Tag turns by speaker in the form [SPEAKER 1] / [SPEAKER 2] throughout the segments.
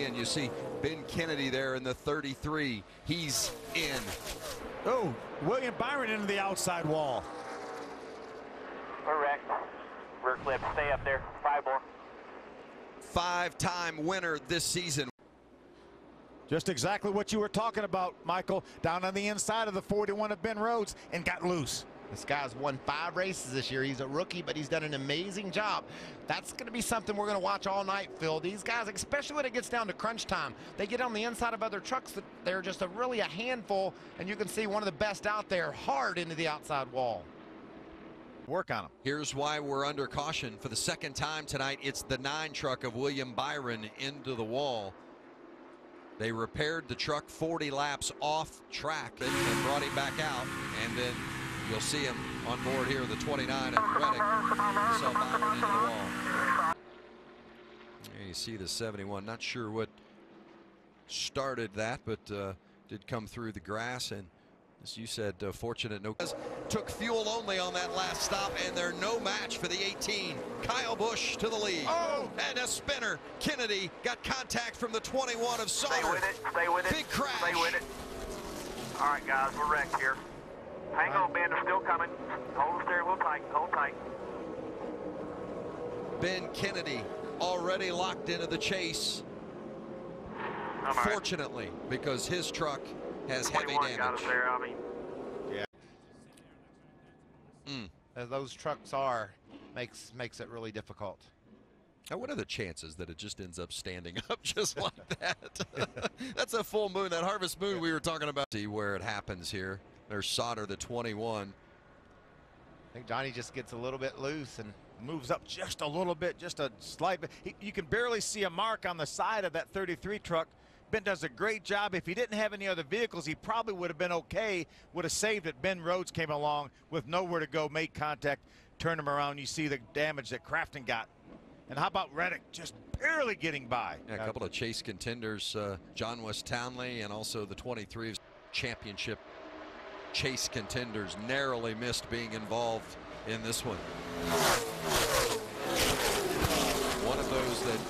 [SPEAKER 1] And you see Ben Kennedy there in the 33. He's in.
[SPEAKER 2] Oh, William Byron into the outside wall.
[SPEAKER 3] Correct. Rear clip, stay up there. 5 more.
[SPEAKER 1] 5-time winner this season.
[SPEAKER 2] Just exactly what you were talking about, Michael. Down on the inside of the 41 of Ben Rhodes and got loose.
[SPEAKER 4] This guy's won 5 races this year. He's a rookie, but he's done an amazing job. That's going to be something we're going to watch all night, Phil. These guys, especially when it gets down to crunch time, they get on the inside of other trucks that they're just really a handful, and you can see one of the best out there hard into the outside wall.
[SPEAKER 2] Work on them.
[SPEAKER 1] Here's why we're under caution. For the second time tonight, it's the 9 truck of William Byron into the wall. They repaired the truck 40 laps off track and brought him back out, and then you'll see him on board here, the 29 of Reddick. Saw Byron into the wall. There you see the 71. Not sure what started that, but did come through the grass. And as you said, fortunate. No, took fuel only on that last stop, and they're no match for the 18. Kyle Busch to the lead.
[SPEAKER 4] Oh!
[SPEAKER 1] And a spinner. Kennedy got contact from the 21 of Sauter.
[SPEAKER 3] Stay with it. Stay with it.
[SPEAKER 1] Big crash.
[SPEAKER 3] Stay with it. All right, guys, we're wrecked here. Hang on, Ben. They're still coming. Hold the steering wheel tight. Hold tight.
[SPEAKER 1] Ben Kennedy already locked into the chase. Fortunately, because his truck has heavy damage.
[SPEAKER 3] Got us there, I mean.
[SPEAKER 4] Yeah. As those trucks are, makes it really difficult.
[SPEAKER 1] Now, what are the chances that it just ends up standing up just like that? That's a full moon, that harvest moon we were talking about. See where it happens here. There's Sauter, the 21.
[SPEAKER 4] I think Johnny just gets a little bit loose and
[SPEAKER 2] moves up just a little bit, just a slight bit. You can barely see a mark on the side of that 33 truck. Ben does a great job. If he didn't have any other vehicles, he probably would have been okay, would have saved it. Ben Rhodes came along with nowhere to go, made contact, turned him around. You see the damage that Crafton got. And how about Reddick just barely getting by?
[SPEAKER 1] Yeah, a couple of chase contenders, John West Townley and also the 23 championship chase contenders, narrowly missed being involved in this one. One of those that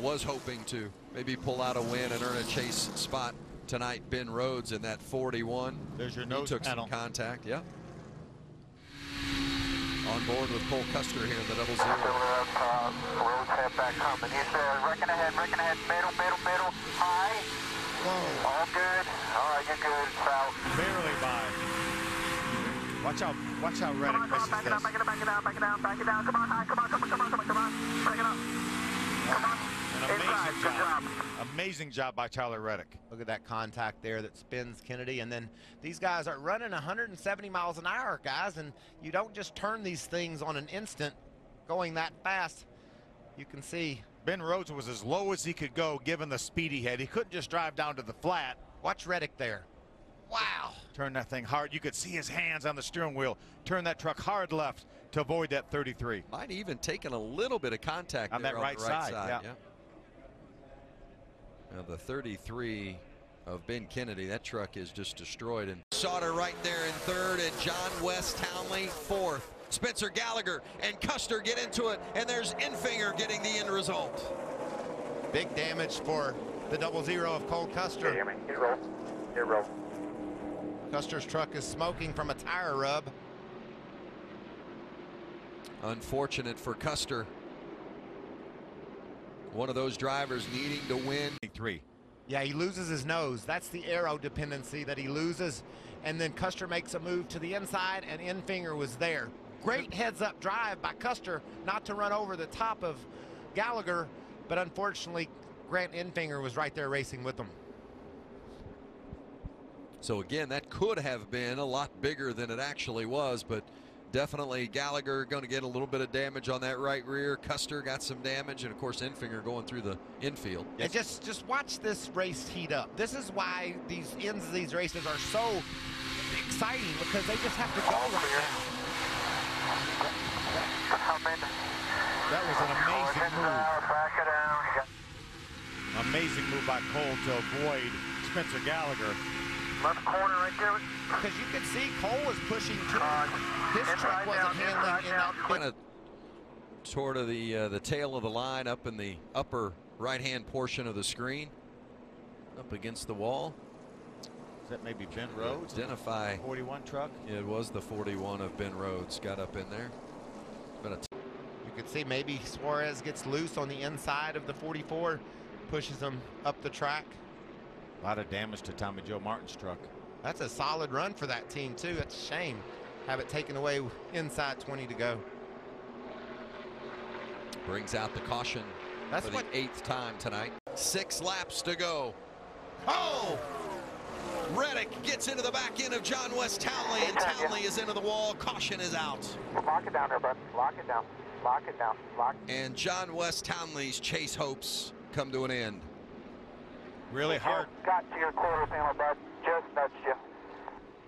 [SPEAKER 1] was hoping to maybe pull out a win and earn a chase spot tonight, Ben Rhodes in that 41.
[SPEAKER 2] There's your nose
[SPEAKER 1] took
[SPEAKER 2] panel.
[SPEAKER 1] Some contact, yeah. On board with Cole Custer here in the 00.
[SPEAKER 3] Rhodes head back coming. He's wrecking ahead, middle, high.
[SPEAKER 4] whoa.
[SPEAKER 3] All good. All right, you're good. South.
[SPEAKER 2] Barely by. Watch how Reddick misses
[SPEAKER 3] back it
[SPEAKER 2] this.
[SPEAKER 3] up, back it down. Come on, high. Come on. Break it up. Come on.
[SPEAKER 2] An amazing job by Tyler Reddick.
[SPEAKER 4] Look at that contact there that spins Kennedy, and then these guys are running 170 miles an hour, guys, and you don't just turn these things on an instant going that fast. You can see
[SPEAKER 2] Ben Rhodes was as low as he could go given the speed he had. He couldn't just drive down to the flat.
[SPEAKER 4] watch Reddick there. Wow.
[SPEAKER 2] Turn that thing hard. You could see his hands on the steering wheel. Turn that truck hard left to avoid that 33.
[SPEAKER 1] Might even taken a little bit of contact
[SPEAKER 2] on
[SPEAKER 1] there
[SPEAKER 2] that
[SPEAKER 1] on
[SPEAKER 2] right
[SPEAKER 1] the right
[SPEAKER 2] side.
[SPEAKER 1] side.
[SPEAKER 2] Yeah.
[SPEAKER 1] Now the 33 of Ben Kennedy, that truck is just destroyed. And Sauter right there in third, and John West Townley fourth. Spencer Gallagher and Custer get into it, and there's Infinger getting the end result.
[SPEAKER 4] Big damage for the 00 of Cole Custer.
[SPEAKER 3] Hear me. Get roll.
[SPEAKER 4] Custer's truck is smoking from a tire rub.
[SPEAKER 1] Unfortunate for Custer. One of those drivers needing to win.
[SPEAKER 2] 3.
[SPEAKER 4] Yeah, he loses his nose. That's the aero dependency that he loses. And then Custer makes a move to the inside, and Infinger was there. Great heads-up drive by Custer not to run over the top of Gallagher, but unfortunately, Grant Infinger was right there racing with him.
[SPEAKER 1] So again, that could have been a lot bigger than it actually was, but definitely Gallagher going to get a little bit of damage on that right rear. Custer got some damage, and of course Infinger going through the infield.
[SPEAKER 4] And just watch this race heat up. This is why these ends of these races are so exciting, because they just have to go right now.
[SPEAKER 2] That was an amazing move. Amazing move by Cole to avoid Spencer Gallagher.
[SPEAKER 3] Left corner right there.
[SPEAKER 4] Because you could see Cole was pushing too. His truck wasn't handling in that.
[SPEAKER 1] Kind of sort of the tail of the line up in the upper right-hand portion of the screen, up against the wall.
[SPEAKER 2] Is that maybe Ben Rhodes?
[SPEAKER 1] Identify
[SPEAKER 2] 41 truck.
[SPEAKER 1] It was the 41 of Ben Rhodes. Got up in there.
[SPEAKER 4] You could see maybe Suarez gets loose on the inside of the 44, pushes him up the track.
[SPEAKER 2] A lot of damage to Tommy Joe Martin's truck.
[SPEAKER 4] That's a solid run for that team too. It's a shame have it taken away inside 20 to go.
[SPEAKER 1] Brings out the caution for the 8th time tonight. 6 laps to go. Oh! Reddick gets into the back end of John West Townley, and Townley is into the wall. Caution is out.
[SPEAKER 3] Lock it down there, bud. Lock it down. Lock it down. Lock.
[SPEAKER 1] And John West Townley's chase hopes come to an end.
[SPEAKER 2] Really hard.
[SPEAKER 3] Got to your quarters, handler, bud. Just nudged you.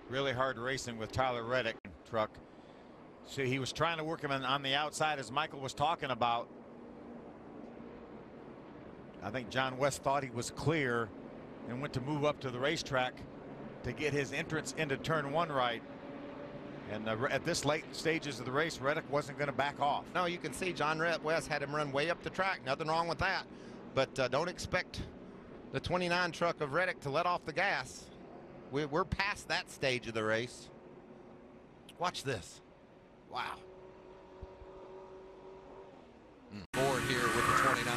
[SPEAKER 2] Really hard racing with Tyler Reddick truck. See, he was trying to work him on the outside, as Michael was talking about. I think John West thought he was clear and went to move up to the racetrack to get his entrance into turn 1 right. And at this late stages of the race, Reddick wasn't going to back off.
[SPEAKER 4] No, you can see John West had him run way up the track. Nothing wrong with that. But don't expect the 29 truck of Reddick to let off the gas. We're past that stage of the race. Watch this. Wow.
[SPEAKER 1] Ford here with the 29.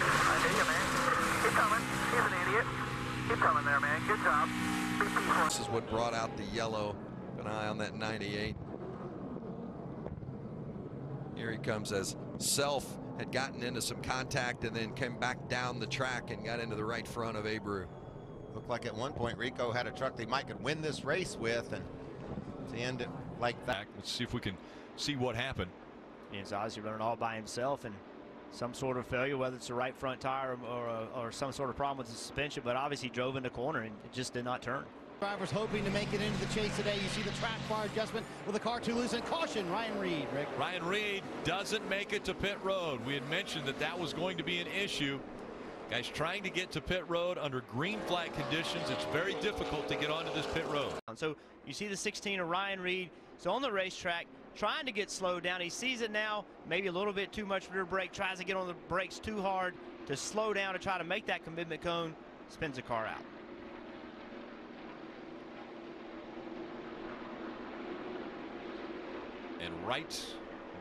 [SPEAKER 3] I hear you, man. Keep coming. He's an idiot. Keep coming there, man. Good job. Be peaceful.
[SPEAKER 1] This is what brought out the yellow. An eye on that 98. Here he comes as Self had gotten into some contact and then came back down the track and got into the right front of Abreu.
[SPEAKER 4] Looked like at one point Rico had a truck they might could win this race with, and to end it like that.
[SPEAKER 5] Let's see if we can see what happened.
[SPEAKER 6] He's obviously running all by himself, and some sort of failure, whether it's the right front tire or some sort of problem with the suspension, but obviously drove in the corner and it just did not turn.
[SPEAKER 7] Drivers hoping to make it into the chase today. You see the track bar adjustment with the car too loose, and caution, Ryan Reed. Rick.
[SPEAKER 5] Ryan Reed doesn't make it to pit road. We had mentioned that that was going to be an issue. Guys trying to get to pit road under green flag conditions. It's very difficult to get onto this pit road.
[SPEAKER 6] So you see the 16 of Ryan Reed. So on the racetrack, trying to get slowed down. He sees it now, maybe a little bit too much rear brake, tries to get on the brakes too hard to slow down to try to make that commitment cone, spins the car out.
[SPEAKER 5] And right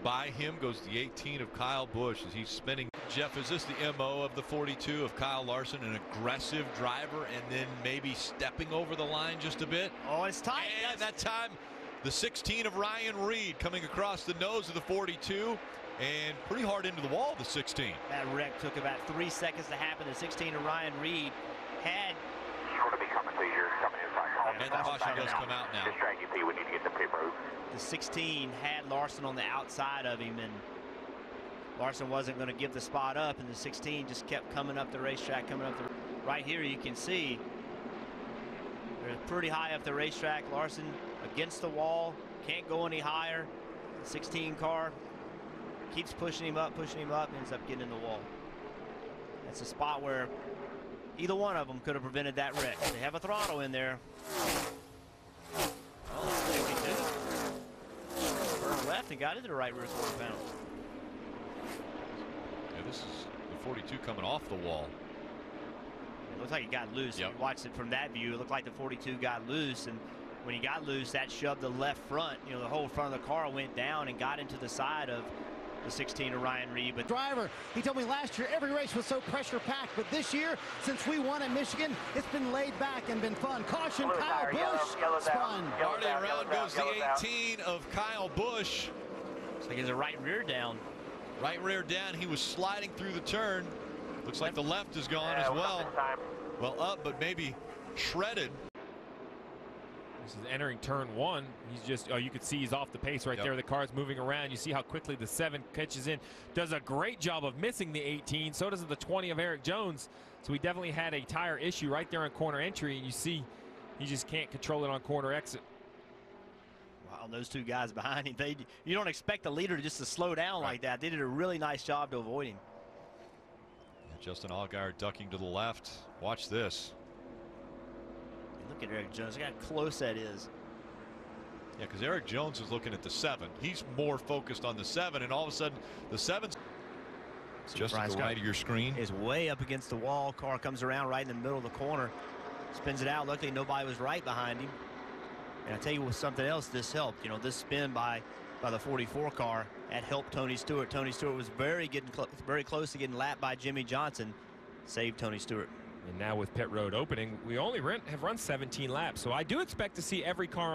[SPEAKER 5] by him goes the 18 of Kyle Busch as he's spinning. Jeff, is this the MO of the 42 of Kyle Larson, an aggressive driver and then maybe stepping over the line just a bit?
[SPEAKER 6] Oh, it's tight.
[SPEAKER 5] And that time, the 16 of Ryan Reed coming across the nose of the 42 and pretty hard into the wall, the 16.
[SPEAKER 6] That wreck took about 3 seconds to happen. The 16 of Ryan Reed had.
[SPEAKER 3] Sure to be coming to you. Coming inside.
[SPEAKER 5] And the caution does come out now.
[SPEAKER 3] Just drag you, P. We need to get the pit road.
[SPEAKER 6] The 16 had Larson on the outside of him, and Larson wasn't going to give the spot up, and the 16 just kept coming up the racetrack, right here you can see they're pretty high up the racetrack. Larson against the wall, can't go any higher. The 16 car keeps pushing him up, ends up getting in the wall. That's a spot where either one of them could have prevented that wreck. They have a throttle in there. Oh, turned left and got into the right rear quarter panel.
[SPEAKER 5] Yeah, this is the 42 coming off the wall.
[SPEAKER 6] It looks like he got loose.
[SPEAKER 5] Yep.
[SPEAKER 6] If you watched it from that view, it looked like the 42 got loose, and when he got loose, that shoved the left front. You know, the whole front of the car went down and got into the side of the 16 of Ryan Reed. But
[SPEAKER 7] Driver, he told me last year every race was so pressure packed, but this year, since we won at Michigan, it's been laid back and been fun. Caution, Kyle Busch spun.
[SPEAKER 5] Already around goes the 18 of Kyle Busch.
[SPEAKER 6] looks like he's a right rear down.
[SPEAKER 5] Right rear down. He was sliding through the turn. Looks like the left is gone as well. Well, up, but maybe shredded.
[SPEAKER 8] This is entering turn 1. He's just, you can see he's off the pace right there. The car's moving around. You see how quickly the 7 catches in. Does a great job of missing the 18. So does the 20 of Eric Jones. So he definitely had a tire issue right there on corner entry. And you see he just can't control it on corner exit.
[SPEAKER 6] Wow, those two guys behind him, you don't expect the leader just to slow down like that. They did a really nice job to avoid him.
[SPEAKER 5] Justin Allgaier ducking to the left. Watch this.
[SPEAKER 6] Look at Eric Jones. Look how close that is.
[SPEAKER 5] Yeah, because Eric Jones is looking at the 7. He's more focused on the 7, and all of a sudden the 7's. Just to the right of your screen.
[SPEAKER 6] Is way up against the wall. Car comes around right in the middle of the corner. Spins it out. Luckily, nobody was right behind him. And I tell you what, something else this helped. You know, this spin by the 44 car that helped Tony Stewart. Tony Stewart was very close to getting lapped by Jimmy Johnson. Saved Tony Stewart.
[SPEAKER 8] And now with pit road opening, we only have run 17 laps. So I do expect to see every car